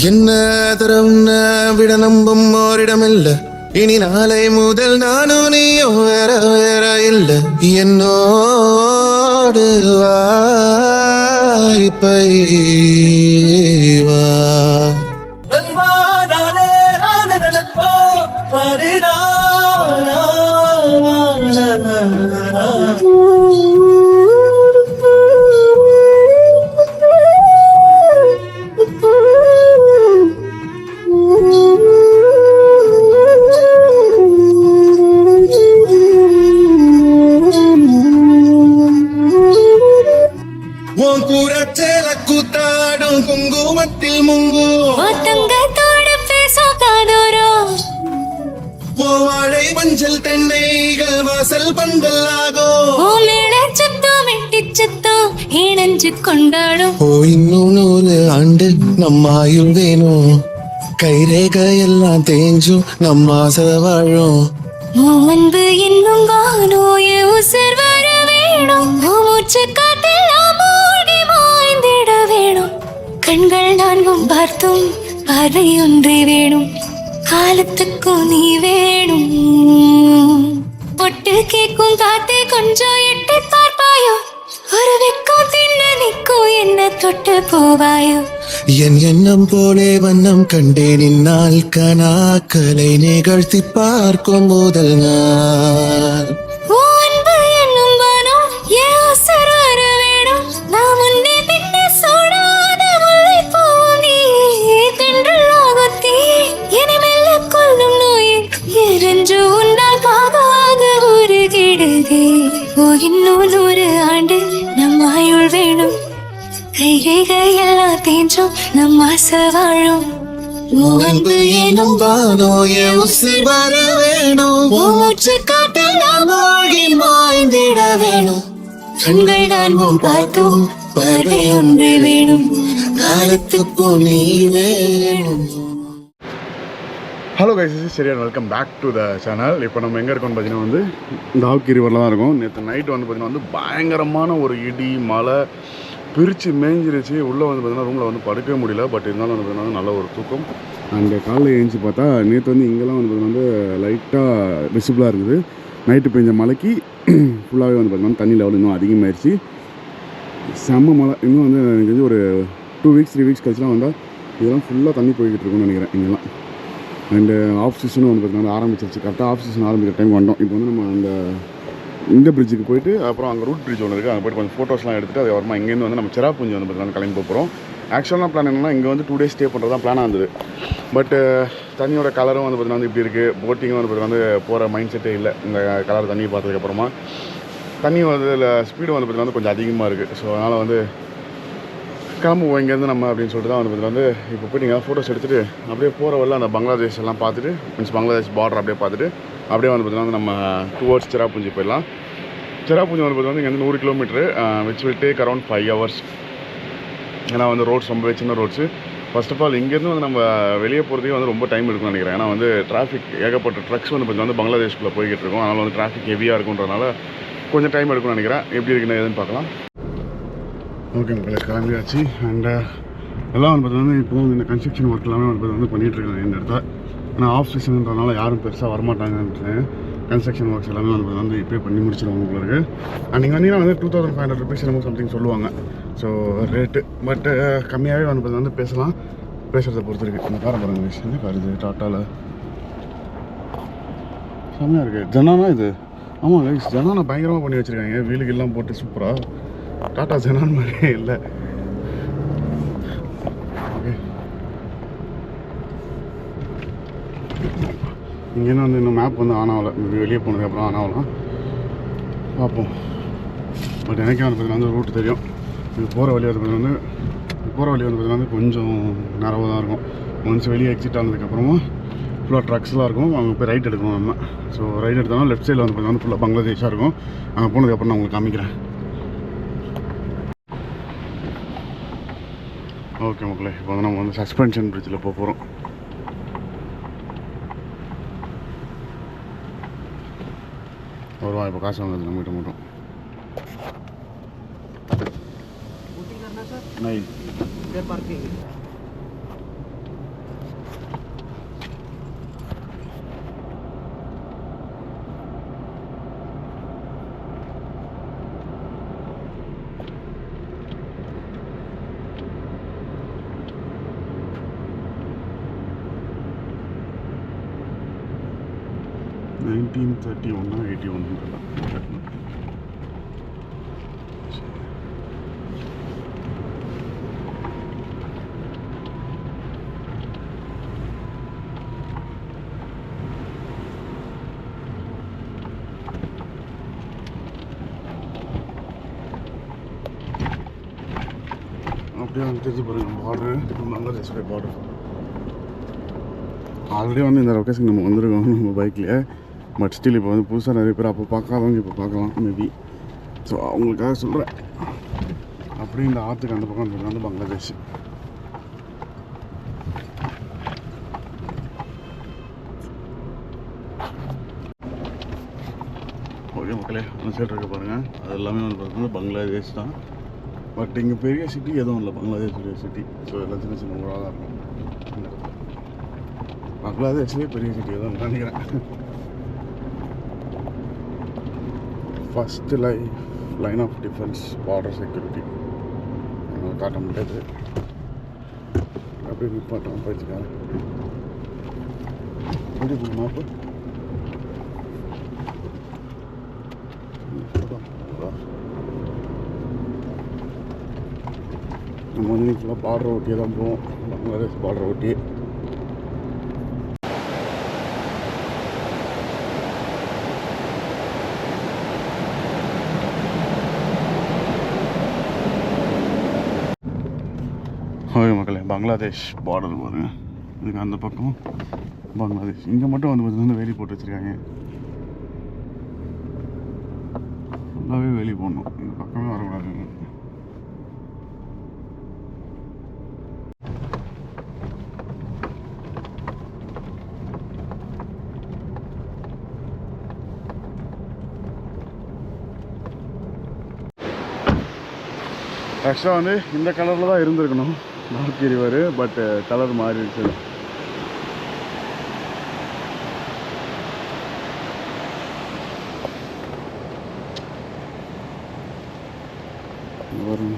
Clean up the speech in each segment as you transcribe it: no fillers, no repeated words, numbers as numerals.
என்ன தரம் விட நம்பும் ஓரிடமில்ல. இனி நாளை முதல் நானும் நீயும் வேற வேற இல்ல. என்னோடு வாய்ப்பை வா. கூத்தாடும் குங்குமத்தில் முங்கு வாழை மஞ்சள் தென்னைகள் வாசல் பந்தலாகோ இணைஞ்சு கொண்டாடும். இன்னும் 100 ஆண்டு நம்ம ஆயுள் வேணும். கைரேக எல்லாம் தேஞ்சும் நம்ம ஆசை வாழும். அன்பு என்னும் காணோய உசர் வர வேணும். மூச்சு காட்டெல்லாம் மூடி மாய்ந்திட வேணும். கண்கள் நான்கும் பார்த்தும் பார்வை ஒன்றே வேணும். காலத்துக்கும் நீ வேணும். பொட்டு கேக்கும் காத்தே கொஞ்சம் எட்டு பார்ப்பாயோ. ஒரு வெக்கம் தின்ன நிற்கும் என்ன தொட்டு போவாயோ. என் எண்ணம் போலே வண்ணம் கண்டேன் இந்நாள் கனாக்களை நிகழ்த்தி பார்க்கும் முதல் நாள். அன்பு என்னும் வனம் ஏசர் வர வேணும். நான் முன்னே பின்ன சோடாத முல்லை பூனி தென்றல் ஆகத்தே என்னை மெல்ல கொள்ளும் நோயே எரிஞ்சு உண்டால் பாகாக உருகிடுதே. இன்னும் 100 ஆண்டு நம் ஆயுள் வேணும். கைகையெல்லாம் தேஞ்சும் நம் ஆசை வாழும். அன்பு எனும் வானோய உசிர் வர வேணும். மூச்சு காட்டெல்லாம் மூழ்கி மாய்ந்திட வேணும். கண்கள் நான்கும் பார்த்தும் பார்வை ஒன்று வேணும். காலத்துக்கும் நீ வேணும். ஹலோ கைஸ், சரியா welcome back to the channel. இப்போ நம்ம எங்கே இருக்கோம்னு பார்த்தீங்கன்னா வந்து தாவுக்கி ரிவரில் தான் இருக்கோம். நேற்று நைட்டு வந்து பார்த்திங்கன்னா வந்து பயங்கரமான ஒரு இடி மழை பிரித்து மேய்ஞ்சிருச்சு. உள்ளே வந்து பார்த்திங்கன்னா ரூமில் வந்து படுக்கவே முடியல. பட் இருந்தாலும் வந்து பார்த்திங்கன்னா நல்ல ஒரு தூக்கம். அங்கே காலையில் எழுந்துச்சி பார்த்தா நேற்று வந்து இங்கெல்லாம் வந்து பார்த்திங்கன்னா வந்து லைட்டாக விசிபிளாக இருந்தது. நைட்டு பெஞ்ச மழைக்கு ஃபுல்லாகவே வந்து பார்த்திங்கன்னா தண்ணி லெவல் இன்னும் அதிகமாகிடுச்சு. செம்ம மழை. இன்னும் வந்து எனக்கு வந்து ஒரு 2 வீக்ஸ் 3 வீக்ஸ் கழிச்சுலாம் வந்தால் இதெல்லாம் ஃபுல்லாக தண்ணி போய்கிட்டு இருக்குன்னு நினைக்கிறேன் இங்கெல்லாம். அண்டு ஆஃப் சீசனும் வந்து பார்த்திங்கன்னா ஆரம்பிச்சிருச்சு. கரெக்டாக ஆஃப் சீசன் ஆரம்பிக்கிற டைம் வந்தோம். இப்போ வந்து நம்ம அந்த இந்த பிரிட்ஜுக்கு போயிட்டு அப்புறம் அங்கே ரூட் பிரிட்ஜ் ஒன்று இருக்குது. அங்கே போய்ட்டு கொஞ்சம் ஃபோட்டோஸ்லாம் எடுத்துகிட்டு அது வரமா இங்கேருந்து வந்து நம்ம செராப்பூஞ்சி வந்து பார்த்திங்கன்னா கிளம்பி போகிறோம். ஆக்சுவலாக பிளான் என்னென்னா இங்கே வந்து 2 டேஸ் ஸ்டே பண்ணுறது தான் பிளானாக இருந்தது. பட்டு தண்ணியோட கலரும் வந்து பார்த்திங்கன்னா வந்து இப்படி இருக்குது. போட்டிங்கும் வந்து பார்த்திங்கன்னா வந்து போகிற மைண்ட் செட்டே இல்லை. இந்த கலர் தண்ணியை பார்த்ததுக்கப்புறமா தண்ணி வந்து இதில் ஸ்பீடு வந்து பார்த்திங்கன்னா வந்து கொஞ்சம் அதிகமாக இருக்குது. ஸோ அதனால் வந்து கிளம்புவோம் இங்கேருந்து நம்ம அப்படின்னு சொல்லிட்டு தான் வந்து வந்து இப்போ போய்ட்டு நீங்கள் ஃபோட்டோஸ் எடுத்துகிட்டு அப்படியே போகிற வரல அந்த பங்களாதேஷ் எல்லாம் பார்த்துட்டு மீன்ஸ் பங்களாதேஷ் பார்டர் அப்படியே பார்த்துட்டு அப்படியே வந்து பார்த்திங்கன்னா நம்ம டுவோர்ட்ஸ் செராப்பூஞ்சி போயிடலாம். செராப்பூஞ்சி வந்து பார்த்திங்கன்னா இங்கேருந்து 100 kilometre which will take around 5 hours. ஏன்னா வந்து ரோட்ஸ் ரொம்பவே சின்ன ரோட்ஸு. ஃபர்ஸ்ட் ஆஃப் ஆல் இங்கேருந்து வந்து நம்ம வெளியே போகிறதுக்கே வந்து ரொம்ப டைம் இருக்குன்னு நினைக்கிறேன். ஏன்னா வந்து டிராஃபிக் ஏகப்பட்ட ட்ரக்ஸ் வந்து பார்த்திங்கன்னா வந்து பங்களாதேஷ்குள்ளே போய்கிட்டு இருக்கும். அதனால் வந்து டிராஃபிக் ஹெவியாக இருக்குன்றதுனால கொஞ்சம் டைம் எடுக்கும்னு நினைக்கிறேன். எப்படி இருக்குன்னு எதுன்னு பார்க்கலாம். ஓகே மக்களே, கிளம்பியாச்சு. அண்டு எல்லாம் வந்து பார்த்தீங்கன்னா இப்போ வந்து இந்த கன்ஸ்ட்ரக்ஷன் ஒர்க் எல்லாமே வந்து பண்ணிகிட்ருக்காங்க இந்த இடத்த. ஆனால் ஆஃப் சீசன்றதுனால யாரும் பெருசாக வரமாட்டாங்கன்னு கன்ஸ்ட்ரக்ஷன் ஒர்க்ஸ் எல்லாமே வந்து இப்போயே பண்ணி முடிச்சிடுவாங்க உங்களுக்கு. அண்ட் நீங்கள் வந்தீங்கன்னா வந்து 2500 rupees என்னமோ சம்திங் சொல்லுவாங்க. ஸோ ரேட்டு பட்டு கம்மியாகவே வந்து பேசலாம். பேசுகிறத பொறுத்து இருக்குது. இந்த காரை பாருங்க என்ன கார் இது, டாட்டாவில் செம்மையாக இருக்குது. ஜனானா இது, ஆமாம் கைஸ் ஜனானா பயங்கரமாக பண்ணி வச்சுருக்காங்க. வீலுக்கு எல்லாம் போட்டு சூப்பராக. டாட்டா ஜனான் மாதிரியே இல்லை. ஓகே, இங்கேருந்து வந்து இன்னும் மேப் வந்து ஆன் ஆகலை. வெளியே போனதுக்கப்புறம் ஆன் ஆகலாம், பார்ப்போம். பட் எனக்கே வந்து பார்த்தீங்கன்னா வந்து ரூட் தெரியும். இது போகிற வழி வந்து பார்த்தீங்கன்னா கொஞ்சம் நேரமாக தான் இருக்கும். ஒன்ஸ் வெளியே எக்ஸிட் ஆனதுக்கப்புறமா ஃபுல்லாக ட்ரக்ஸ்லாம் இருக்கும். அங்கே போய் ரைட் எடுக்கணும் நம்ம. ஸோ ரைட் எடுத்தோம்னா லெஃப்ட் சைடில் வந்து பார்த்தீங்கன்னா ஃபுல்லாக பங்களாதேஷாக இருக்கும். அங்கே போனதுக்கப்புறம் நான் உங்களுக்கு காமிக்கிறேன். ஓகே மக்களே, இப்போ வந்து நம்ம வந்து சஸ்பென்ஷன் பிரிட்ஜில் போகிறோம். வருவா இப்போ காசு வாங்குறது நம்மகிட்ட மட்டும். नहीं पार्किंग 1931 81 அப்படியே வந்து தெரிஞ்சு பாருங்க பார்டரு பங்களாதேஷ் பார்டர். ஆல்ரெடி வந்து இந்த லொக்கேஷன் நம்ம வந்திருக்கோம் நம்ம பைக்லேயே. பட் ஸ்டில் இப்போ வந்து புதுசாக நிறைய பேர் அப்போ பார்க்காதவங்க இப்போ பார்க்கலாம் மேபி. ஸோ அவங்களுக்காக சொல்கிறேன். அப்படியே இந்த ஆற்றுக்கு அந்த பக்கம் வந்து பங்களாதேஷ். ஓகே மக்களே, அந்த சைடு இருக்க பாருங்கள், அது எல்லாமே வந்து பார்த்தீங்கன்னா பங்களாதேஷ் தான். பட் இங்கே பெரிய சிட்டி எதுவும் இல்லை, பங்களாதேஷ் பெரிய சிட்டி. ஸோ எல்லாம் சின்ன சின்ன ஊராக தான் இருக்கும். பங்களாதேஷ்லேயே பெரிய சிட்டி எதுவும் நினைக்கிறேன். First line of defence border security காட்ட முடியாது. அப்படியே நிப்பாட்டோம் போயிடுச்சுக்காங்க. எப்படி மாப்பு நம்ம வந்து ஃபுல்லாக பார்டர் ஓட்டியே தான் போவோம். பங்களாதேஷ் பார்டர் ஓட்டி. ஓகே மக்களே, பங்களாதேஷ் பார்டர் பாருங்க. இதுக்கு அந்த பக்கம் பங்களாதேஷ். இங்கே மட்டும் வந்து பார்த்தீங்கன்னா வேலி போட்டு வச்சுருக்காங்க. ஃபுல்லாகவே வேலி போடணும், இந்த பக்கமே வரக்கூடாது. ஆக்சுவலாக வந்து இந்த கலரில் தான் இருந்திருக்கணும் நாகி ரிவர். பட் கலர் மாறிடுச்சு. வரும்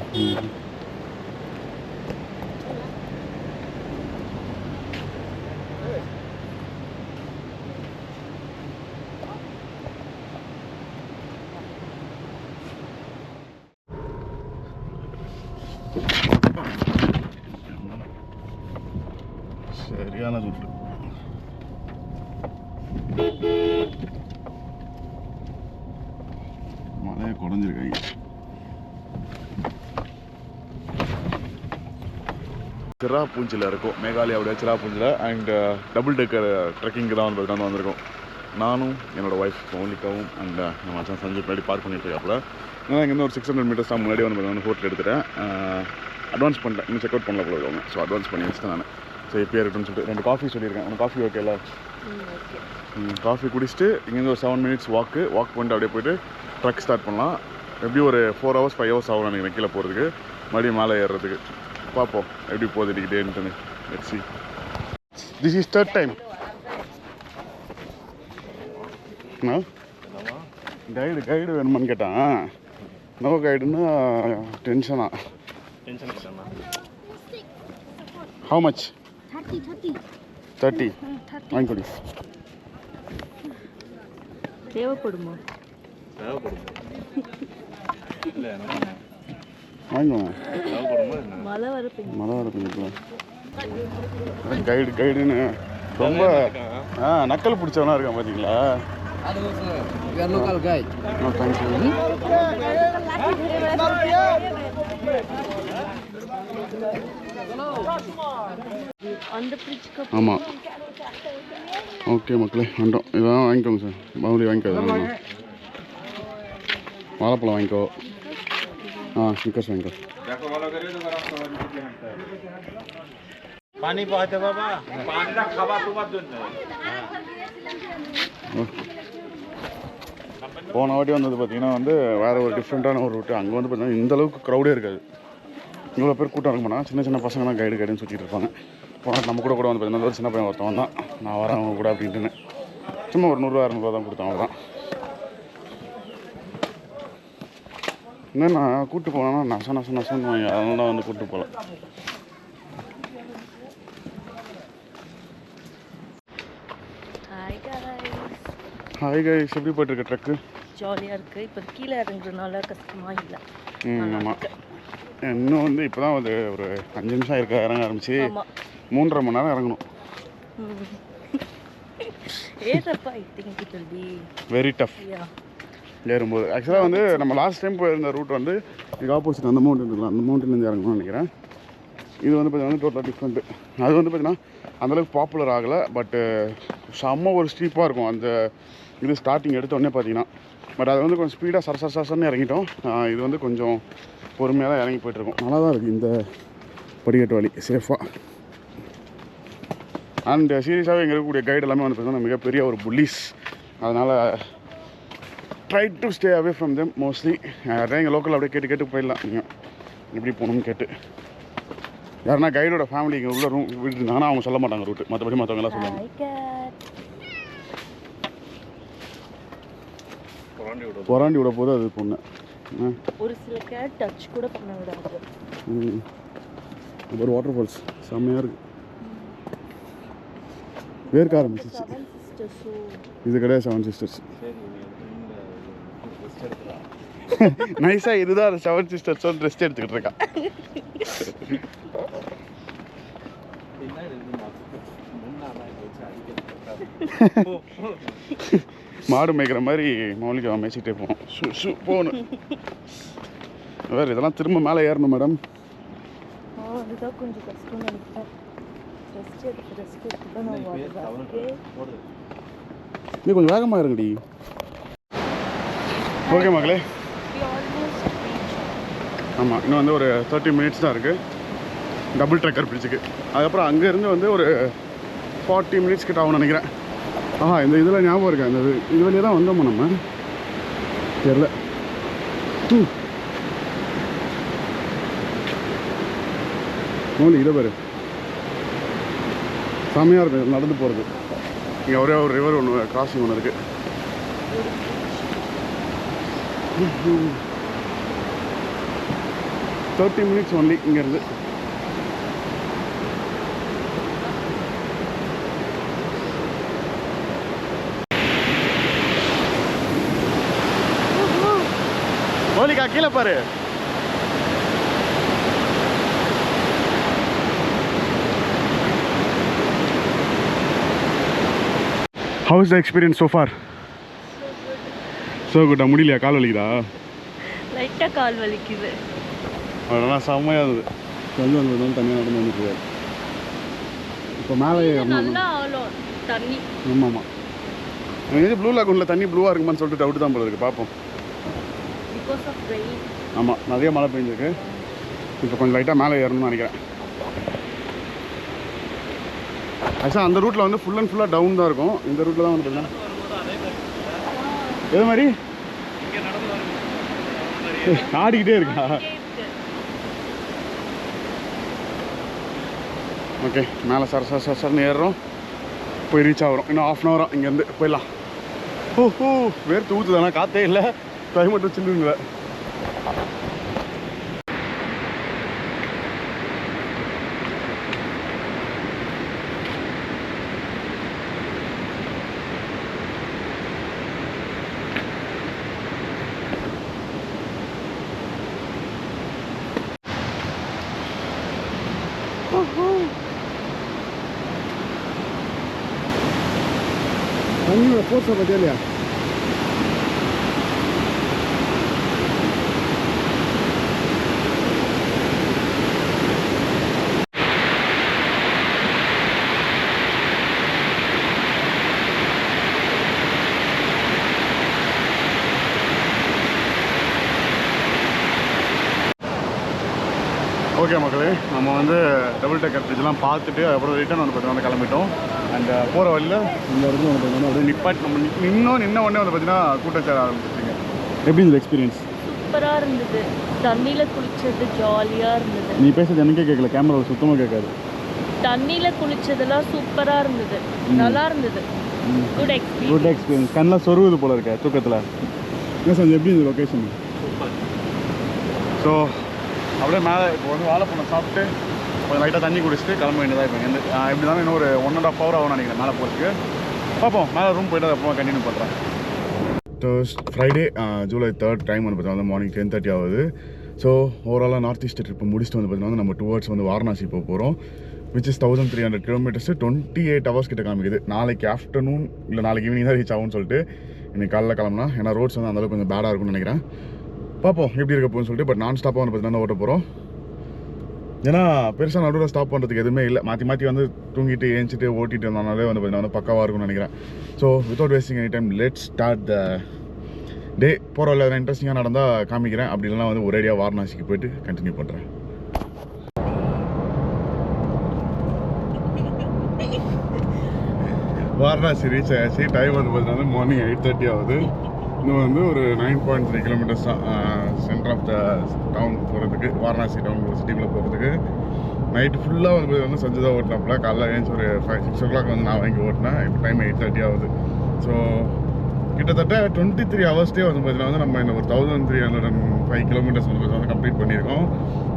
சரியான துட்டு. மழையை குறைஞ்சிருக்காங்க. சிராபூஞ்சியில் இருக்கும், மேகாலயாவுடைய சிராபூஞ்சியில். அண்ட் டபுள் டெக்கர் ட்ரெக்கிங்கு தான் வந்து வந்திருக்கோம். நானும் என்னோடய ஒய்ஃப் மௌலிகாவும் அண்ட் நம்ம மச்சான் சஞ்சய் முன்னாடி பார்க் பண்ணிட்டு இருக்காப்புல. நான் இங்கேருந்து ஒரு 600 மீட்டர்ஸ் தான் முன்னாடி வந்து ஹோட்டல் எடுத்துட்டேன். அட்வான்ஸ் பண்ணிட்டேன், இன்னும் செக் அவுட் பண்ணல போல இருக்காங்க. ஸோ அட்வான்ஸ் பண்ணி வச்சுட்டேன் நான். ஸோ இப்போ இருக்குன்னு சொல்லிட்டு 2 காஃபி சொல்லியிருக்கேன். உனக்கு காஃபி ஓகேல? காஃபி குடிச்சிட்டு இங்கேருந்து ஒரு 7 மினிட்ஸ் வாக் பண்ணிட்டு அப்படியே போய்ட்டு ட்ரக் ஸ்டார்ட் பண்ணலாம். எப்படி ஒரு 4 hours 5 hours ஆகும் நினைக்கிறேன் கீழே போகிறதுக்கு, மறுபடியும் மேலே ஏறுறதுக்கு. பார்ப்போம் எப்படி போகுது இன்றைக்கி டேன்ட்டுன்னு. Let's see. This is 3rd time. Guide வேணுமான்னு கேட்டான். நோ கைடுன்னா டென்ஷனா. How much? 30 வாங்கிக்கொடி. தேவைப்படுமா? வாங்கிக்கோங்க. மழை வரப்பீங்களா? கைடுன்னு ரொம்ப நக்கல் பிடிச்சவனா இருக்கான் பார்த்தீங்களா? local guide. No, thank you. ஆமாம், ஓகே மக்களே வந்துட்டோம். இதெல்லாம் வாங்கிக்கோங்க சார். மறுபடியும் வாங்கிக்கோ. வாழைப்பழம் வாங்கிக்கோ. ஸ்னிக்கர்ஸ் வாங்கிக்கோ. पानी पाते बाबा पानी ना खावा तो मत दो. போன வாட்டி வந்தது பார்த்தீங்கன்னா வந்து வேறு ஒரு டிஃப்ரெண்ட்டான ஒரு ரூட்டு. அங்கே வந்து பார்த்தீங்கன்னா இந்தளவுக்கு க்ரௌடே இருக்காது, இவ்வளோ பேர் கூட்டம் இருக்க மாட்டாங்க. சின்ன சின்ன பசங்க தான் கைடுன்னு சுற்றிட்டு இருப்பாங்க. போன நம்ம கூட வந்து பார்த்தீங்கன்னா ஒரு சின்ன பையன் ஒருத்தவன் தான், நான் வரேன் அவங்க கூட அப்படின்ட்டுன்னு சும்மா ஒரு 100 200 தான் கொடுத்தேன். அவங்க தான் என்னென்னா கூப்பிட்டு போனோன்னா நசன்னு வாங்கி, அதனால தான் வந்து கூப்பிட்டு போகல. ஹாய் கைஸ், எப்படி போயிட்டுருக்கு ட்ரக்கு? ஜாலியாக இருக்குது. இப்போ கீழே இறங்குறதுனால கஷ்டமாக இல்லை. ஆமாம், இன்னும் வந்து இப்போ தான் வந்து ஒரு 5 நிமிஷம் இருக்க இறங்க ஆரம்பிச்சு. ஆமாம், 3.5 மணி நேரம் இறங்கணும். ஏறப்பா I think it will be very tough ஏறும்போது. ஆக்சுவலாக வந்து நம்ம லாஸ்ட் டைம் போயிருந்த ரூட் வந்து இதுக்கு ஆப்போசிட் அந்த மவுண்டன் இருக்கலாம், அந்த மவுண்டன்லேருந்து இறங்கணும்னு நினைக்கிறேன். இது வந்து பார்த்தீங்கன்னா டோட்டலாக டிஃப்ரெண்ட்டு. அது வந்து பார்த்தீங்கன்னா அந்தளவுக்கு பாப்புலர் ஆகலை, பட்டு செம்ம ஒரு ஸ்டீப்பாக இருக்கும் அந்த இது ஸ்டார்டிங் எடுத்த உடனே பார்த்தீங்கன்னா. பட் அது வந்து கொஞ்சம் ஸ்பீடாக சரசரன்னு இறங்கிட்டோம். இது வந்து கொஞ்சம் பொறுமையாக தான் இறங்கி போய்ட்டுருக்கோம். நல்லா தான் இருக்குது இந்த படிக்கட்டு வழி, சேஃபாக. அண்ட் சீரியஸாகவே இங்கே இருக்கக்கூடிய கைடு எல்லாமே வந்து பார்த்தீங்கன்னா மிகப்பெரிய ஒரு புல்லிஸ். அதனால் try to stay away from them mostly. எங்கள் லோக்கல் அப்படியே கேட்டு போயிடலாம், நீங்கள் எப்படி போகணும்னு கேட்டு. யாருன்னா கைடோட ஃபேமிலி இங்கே உள்ள ரூம் வீட்டு இருந்தாங்கன்னா அவங்க சொல்ல மாட்டாங்க ரூட்டு, மற்றபடி மற்றவங்களாம் சொல்லுவாங்க. பொறாண்டி விட போது அது பொண்ணு. ஒரு சில கேட் டச் கூட பண்ண விடாது. ஒரு வாட்டர் ஃபால்ஸ் செம்மையாக இருக்குது. வேர்க்க ஆரம்பிச்சிச்சு. இது கிடையாது 7 சிஸ்டர்ஸ். நைஸாக இதுதான் 7 சிஸ்டர்ஸ் ரெஸ்ட் எடுத்துக்கிட்டு இருக்கா. மாடு மேய்க்கிற மாதிரி மௌலிகா மேய்ச்சிட்டே போகணும். போகணும் வேறு இதெல்லாம் திரும்ப மேலே ஏறணும் மேடம். அதுதான் கொஞ்சம் கஷ்டம் நினைக்கிறேன். நீ கொஞ்சம் வேகமாக இருங்கடி. ஓகே மகளே, ஆமாம், இன்னும் வந்து ஒரு 30 மினிட்ஸ் தான் இருக்குது டபுள் ட்ரக்கர் பிரிட்ஜுக்கு. அதுக்கப்புறம் அங்கேருந்து வந்து ஒரு 40 மினிட்ஸ் கிட்ட ஆகும்னு நினைக்கிறேன். இந்த இதில் ஞாபகம் இருக்கா, இந்த இது வழியாக தான் வந்தோமா நம்ம? தெரியல. மோலி இதை பாரு, செம்மையாக இருக்குது நடந்து போகிறது. இங்கே ஒரே ஒரு ரிவர் ஒன்று, கிராசிங் ஒன்று இருக்குது. 30 மினிட்ஸ் ஒன்லி இங்கேருந்து. மோலிகா கீழே பாரு. How is the experience so far? So good. முடியலையா? கால் வலிக்குதா? லைட்டாக கால் வலிக்குது. அதெல்லாம் செம்மையாக இருக்குது. கொஞ்சம் வந்து தனியாக நடந்து வந்துருக்கு. இப்போ மேலே நல்லா ஆழம் தண்ணி. ஆமாம், எனக்கு ப்ளூ லாகூனில் தண்ணி ப்ளூவாக இருக்குமான்னு சொல்லிட்டு டவுட் தான் போல இருக்குது. பார்ப்போம். Because of rain. ஆமாம், நிறைய மழை பெஞ்சிருக்கு. இப்போ கொஞ்சம் லைட்டாக மேலே ஏறணும்னு நினைக்கிறேன். ஆக்சுவலாக அந்த ரூட்டில் வந்து ஃபுல் அண்ட் ஃபுல்லாக டவுன் தான் இருக்கும். இந்த ரூட்டில் தான் வந்து பார்த்தீங்கன்னா எது மாதிரி ஆடிக்கிட்டே இருக்கா? ஓகே, மேலே சரசரன்னு ஏறுறோம். போய் ரீச் ஆகிறோம். இன்னும் 1/2 hour இங்கேருந்து போயிடலாம். வேர்த்து ஊற்றுதானா? காற்றே இல்லை, கிளைமேட்டும் சில்லுங்கள. தண்ணியோட ஃபோர்ஸை பற்றியா இல்லையா? ஓகே மக்களே, நம்ம வந்து டபுள் டேக்கர் பிரிட்ஜெலாம் பார்த்துட்டு அப்புறம் ரிட்டர்ன் வந்து பார்த்தீங்கன்னா கிளம்பிட்டோம். அண்ட் போகிற வழியில் இந்த இடத்துல வந்து பார்த்தீங்கன்னா அப்படியே நிப்பாட்டி நம்ம நின்ன உடனே வந்து பார்த்தீங்கன்னா கூட்டம் சேர ஆரம்பிச்சிருங்க. எப்படி இந்த எக்ஸ்பீரியன்ஸ்? சூப்பராக இருந்தது. தண்ணியில் குளிச்சது ஜாலியாக இருந்தது. நீ பேசுறது எனக்கே கேட்கல, கேமராவில் சுத்தமாக கேட்காது. தண்ணியில் குளிச்சதெல்லாம் சூப்பராக இருந்தது, நல்லா இருந்தது. Good experience. கண்ணெலாம் சொருவுது போல இருக்க தூக்கத்தில். என்ன சார் எப்படி இந்த லொக்கேஷன்? ஸோ அப்படியே மேலே இப்போ வந்து வாழைப்பழம் சாப்பிட்டு கொஞ்சம் லைட்டாக தண்ணி குடிச்சிட்டு கிளம்ப வேண்டியதாக. இப்போ இங்கேருந்து எப்படி தானே இன்னும் ஒரு 1.5 hour ஆகும் நினைக்கிறேன் மேலே போகிறதுக்கு. பார்ப்போம், மேலே ரூம் போய்ட்டு அப்புறமா கண்டினியூ பண்ணுறேன். ஃப்ரைடே ஜூலை 3rd டைம் வந்து பார்த்தீங்கன்னா மார்னிங் 10:30 ஆகுது. ஸோ ஓவராலாக நார்த் ஈஸ்ட் ட்ரிப்பை முடிச்சுட்டு வந்து பார்த்தீங்கன்னா நம்ம டுவர்ட்ஸ் வந்து வாரணாசி போக போகிறோம். விச் இஸ் 1300 கிலோமீட்டர்ஸ், 28 ஹவர்ஸ் கிட்ட காமிக்குது. நாளைக்கு ஆஃப்டர்நூன் இல்லை நாளைக்கு ஈவினிங் தான் ரீச் ஆகும்னு சொல்லிட்டு இன்னைக்கு காலைல கிளம்புனா. ஏன்னா ரோட்ஸ் வந்து அந்தளவுக்கு கொஞ்சம் பேடாக இருக்கும்னு நினைக்கிறேன். பார்ப்போம் எப்படி இருக்க போகுன்னு சொல்லிட்டு. பட் நான் ஸ்டாப்பாக வந்து பார்த்தீங்கன்னா ஓட்ட போகிறோம். ஏன்னா பெருசாக நடுவில் ஸ்டாப் பண்ணுறதுக்கு எதுவுமே இல்லை. மாற்றி வந்து தூங்கிட்டு ஏஞ்சிட்டு ஓட்டிட்டு வந்தோம்னாலே வந்து பார்த்தீங்கன்னா பக்காவாக இருக்கும்னு நினைக்கிறேன். So without wasting any time let's start the day. போகிற இல்லை எதனா இன்ட்ரெஸ்டிங்காக நடந்தால் காமிக்கிறேன். அப்படி இல்லைனா வந்து ஒரேடியாக வாரணாசிக்கு போயிட்டு கண்டினியூ பண்ணுறேன். வாரணாசி ரீச் ஆயாச்சு. டைம் வந்து பார்த்தீங்கன்னா மார்னிங் 8:30 ஆகுது. இன்னும் வந்து ஒரு 9.3 கிலோமீட்டர்ஸ் தான் சென்டர் ஆஃப் த டவுன் போகிறதுக்கு, வாரணாசி டவுன் சிட்டிக்குள்ளே போகிறதுக்கு. நைட்டு ஃபுல்லாக வந்து சஞ்சு தான் ஓட்டினாப்புல. காலைல ஏஞ்சி ஒரு 5-6 o'clock வந்து நான் வாங்கி ஓட்டினேன். இப்போ டைம் 8:30 ஆகுது. ஸோ கிட்டத்தட்ட 23 ஹவர்ஸ்டே வந்து பார்த்தீங்கன்னா நம்ம இந்த ஒரு 1305 கிலோமீட்டர்ஸ் வந்து கம்ப்ளீட் பண்ணியிருக்கோம்.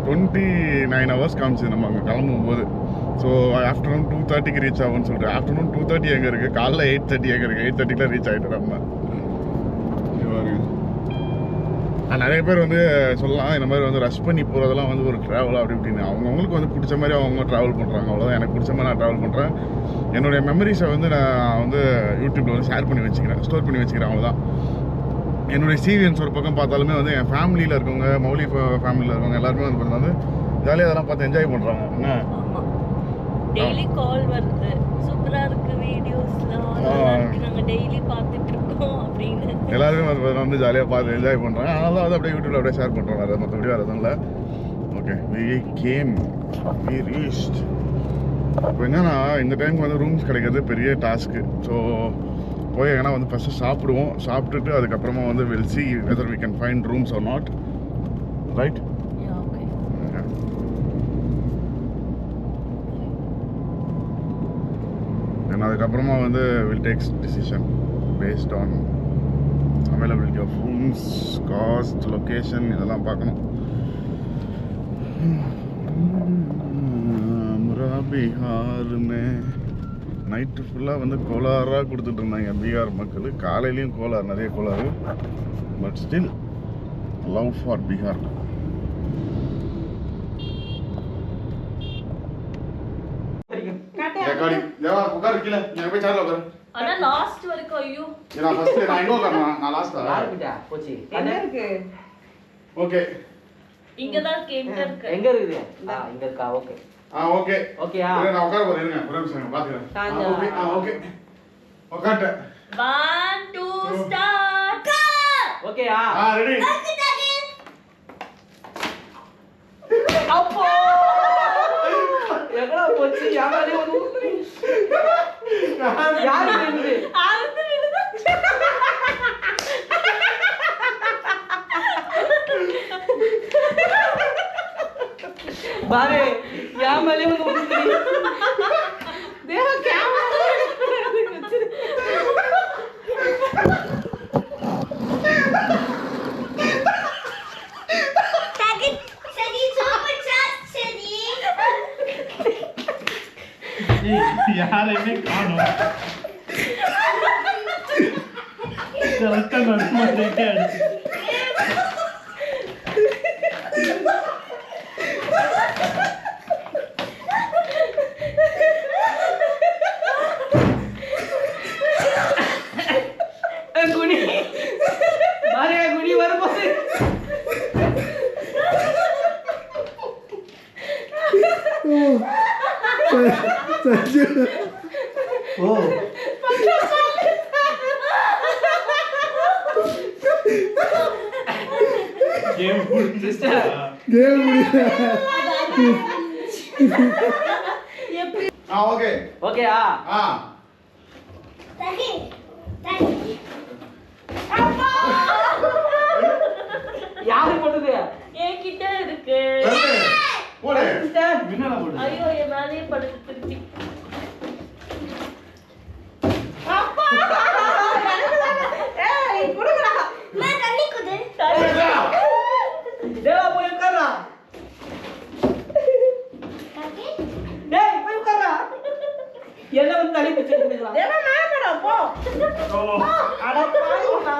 29 ஹவர்ஸ் காமிச்சிது நம்ம அங்கே கிளம்பும் போது. ஸோ ஆஃப்டர்நூன் 2:30க்கு ரீச் ஆகும்னு சொல்லிட்டு. ஆஃப்டர்நூன் 2:30 எங்கே இருக்குது, காலைல 8:30 எங்கே இருக்குது. 8:30க்குலாம் ரீச் ஆகிட்டு நம்ம. நிறைய பேர் வந்து சொல்லலாம் இந்த மாதிரி வந்து ரஷ் பண்ணி போகிறதெல்லாம் வந்து ஒரு ட்ராவலாக அப்படி இப்படின்னு. அவங்கவுங்களுக்கு வந்து பிடிச்ச மாதிரி அவங்க ட்ராவல் பண்ணுறாங்க. அவ்வளோதான். எனக்கு பிடிச்ச மாதிரி நான் ட்ராவல் பண்ணுறேன். என்னுடைய மெமரிஸை வந்து நான் வந்து யூடியூப்பில் வந்து ஷேர் பண்ணி வச்சுக்கிறேன், ஸ்டோர் பண்ணி வச்சுக்கிறேன். அவ்வளோதான். என்னுடைய சீரியன்ஸ் ஒரு பக்கம் பார்த்தாலுமே வந்து என் ஃபேமிலியில் இருக்கவங்க, மௌலி ஃபேமிலியில் இருக்கவங்க எல்லாருமே வந்து பார்த்தீங்கன்னா வந்து ஜாலியாக அதெல்லாம் பார்த்து என்ஜாய் பண்ணுறாங்க. என்ன டெய்லி கால் வருது, சூப்பரா இருக்கு வீடியோஸ்லாம், நாங்க டெய்லி பார்த்துட்டு இருக்கோம் அப்படின்னு எல்லாருமே வந்து ஜாலியாக பார்த்து என்ஜாய் பண்ணுறாங்க. அதனால தான் வந்து அப்படியே யூடியூப்ல அப்படியே ஷேர் பண்ணுறோம். வேறு மற்றபடி வேறு எதுவும் இல்லை. Okay, we reached. இப்போ என்னன்னா இந்த டைமுக்கு வந்து ரூம்ஸ் கிடைக்கிறது பெரிய டாஸ்க்கு. ஸோ போய் ஏன்னா வந்து ஃபஸ்ட்டு சாப்பிடுவோம். சாப்பிட்டுட்டு அதுக்கப்புறமா வந்து will see whether we can find rooms or not. Right? Then அதுக்கப்புறமா வந்து will takes decision based on availability of rooms, cost, location இதெல்லாம் பார்க்கணும். பீகாருமே நைட்டு ஃபுல்லாக வந்து கோளாறாக கொடுத்துட்டு இருந்தாங்க பீகார் மக்கள். காலையிலையும் கோளாறு, நிறைய கோளாறு. But still love for Bihar. ஆனா லாஸ்ட் வரைக்கும் ஐயோ ஓகே இங்க தான் கேம்ல இருக்கு. எங்க இருக்குது? இங்க இருக்கா? ஓகே. ஓகே ஓகேயா? நான் உட்கார போறேன். இருங்க ஒரு நிமிஷம் பாத்துக்கிறேன். ஓகே உட்கார்ட்டேன். 1 2 ஸ்டார்ட். ஓகேயா? ரெடி. அப்போ எங்கடா போச்சு? யாரே வந்து யாரு நின்னு ஆரத்து விடுது. பாரே யாமலே வந்து ஊத்துறீ. தேவ கேமரா வச்சிரு. சரி சூப்பர் சாட் சரி. யாரையுமே காணோம். நடுமாட்டே அடிச்சு குனி பாரே குனி வரும்போது ஓ கேம் சிஸ்டர் கேம் முடியல. ஓகே ஓகேயா? தகி தகி யாரு போடுது? என்கிட்ட இருக்கு. போடு. சிஸ்டர் என்னடா போடு? ஐயோ என் மேலேயே படுத்து திருப்பி. ஏய் குடுங்கடா. நான் தண்ணி குடு. தேவா போய் உட்கார்றா. தகி டேய் போய் உட்கார்றா. என்ன வந்து தண்ணி பிடிச்சிட்டு இருக்கீங்களா? தேவா மேல போ. ஓ அட பாருடா.